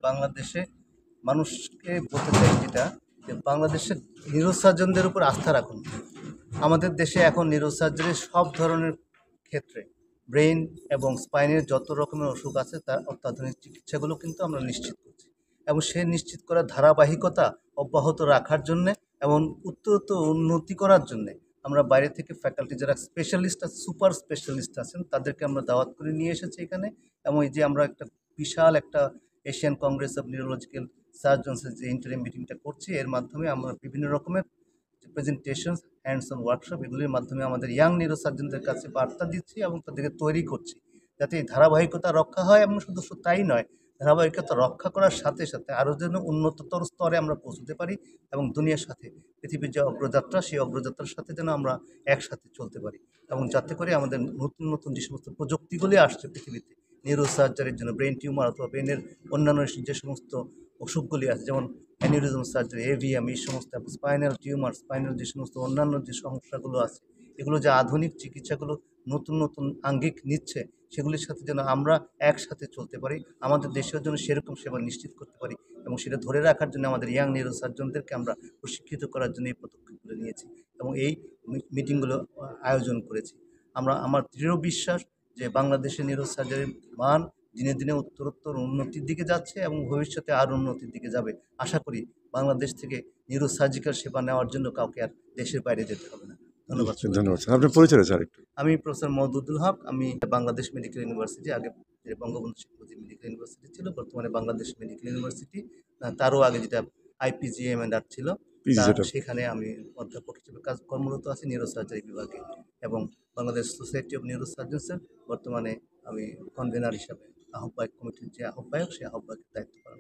বাংলাদেশে মানুষকে বলতে চাই যেটা, যে বাংলাদেশের নিউরোসার্জনদের উপর আস্থা রাখুন। আমাদের দেশে এখন নিউরোসার্জারির সব ধরনের ক্ষেত্রে ব্রেইন এবং স্পাইনের যত রকমের অসুখ আছে তার অত্যাধুনিক চিকিৎসাগুলো কিন্তু আমরা নিশ্চিত করছি, এবং সে নিশ্চিত করার ধারাবাহিকতা অব্যাহত রাখার জন্যে এবং উত্তরোত্তর উন্নতি করার জন্যে আমরা বাইরে থেকে ফ্যাকাল্টি যারা স্পেশালিস্ট আছে, সুপার স্পেশালিস্ট আছেন, তাদেরকে আমরা দাওয়াত করে নিয়ে এসেছি এখানে। এবং এই যে আমরা একটা বিশাল একটা এশিয়ান কংগ্রেস অফ নিউরোলজিক্যাল সার্জনসের যে ইন্টারিম মিটিংটা করছি, এর মাধ্যমে আমরা বিভিন্ন রকমের যে প্রেজেন্টেশনস, হ্যান্ডস অন ওয়ার্কশপ, এগুলির মাধ্যমে আমাদের ইয়াং নিউরোসার্জনদের কাছে বার্তা দিচ্ছি এবং তাদেরকে তৈরি করছি যাতে এই ধারাবাহিকতা রক্ষা হয়। এবং শুধু তাই নয়, ধারাবাহিকতা রক্ষা করার সাথে সাথে আরও যেন উন্নততর স্তরে আমরা পৌঁছতে পারি এবং দুনিয়ার সাথে পৃথিবীর যে অগ্রযাত্রা, সেই অগ্রযাত্রার সাথে যেন আমরা একসাথে চলতে পারি, এবং যাতে করে আমাদের নতুন নতুন যে সমস্ত প্রযুক্তিগুলি আসছে পৃথিবীতে নিউরোসার্জারির জন্য, ব্রেন টিউমার অথবা ব্রেনের অন্যান্য যে সমস্ত অসুখগুলি আছে, যেমন অ্যানিউরিজম সার্জারি, এভিএম, এই সমস্ত স্পাইনাল টিউমার, স্পাইনাল যে সমস্ত অন্যান্য যে সমস্যাগুলো আছে, এগুলো যে আধুনিক চিকিৎসাগুলো নতুন নতুন আঙ্গিক নিচ্ছে, সেগুলির সাথে যেন আমরা একসাথে চলতে পারি, আমাদের দেশের জন্য সেরকম সেবা নিশ্চিত করতে পারি, এবং সেটা ধরে রাখার জন্য আমাদের ইয়াং নিউরোসার্জনদেরকে আমরা প্রশিক্ষিত করার জন্য এই পদক্ষেপগুলো নিয়েছি এবং এই মিটিংগুলো আয়োজন করেছি। আমার দৃঢ় বিশ্বাস যে বাংলাদেশের নিউরোসার্জারির মান দিনে দিনে উত্তরোত্তর উন্নতির দিকে যাচ্ছে এবং ভবিষ্যতে আরও উন্নতির দিকে যাবে। আশা করি বাংলাদেশ থেকে নিউরোসার্জিক্যাল সেবা নেওয়ার জন্য কাউকে আর দেশের বাইরে যেতে হবে না। ধন্যবাদ। ধন্যবাদ স্যার। আপনার পরিচয় স্যার একটু। আমি প্রফেসর মওদুদুল হক। আমি বাংলাদেশ মেডিকেল ইউনিভার্সিটি, আগে যে বঙ্গবন্ধু শেখ মুজিব মেডিকেল ইউনিভার্সিটি ছিল, বর্তমানে বাংলাদেশ মেডিকেল ইউনিভার্সিটি, তারও আগে যেটা আইপিজিএমএনআর ছিল, সেখানে আমি অধ্যাপক হিসেবে কর্মরত আছি নিউরোসার্জারি বিভাগে, এবং বাংলাদেশ সোসাইটি অফ নিউরোসার্জনসের বর্তমানে আমি কনভেনার হিসাবে আহ্বায়ক, কমিটির যে আহ্বায়ক, সেই আহ্বায়কের দায়িত্ব পালন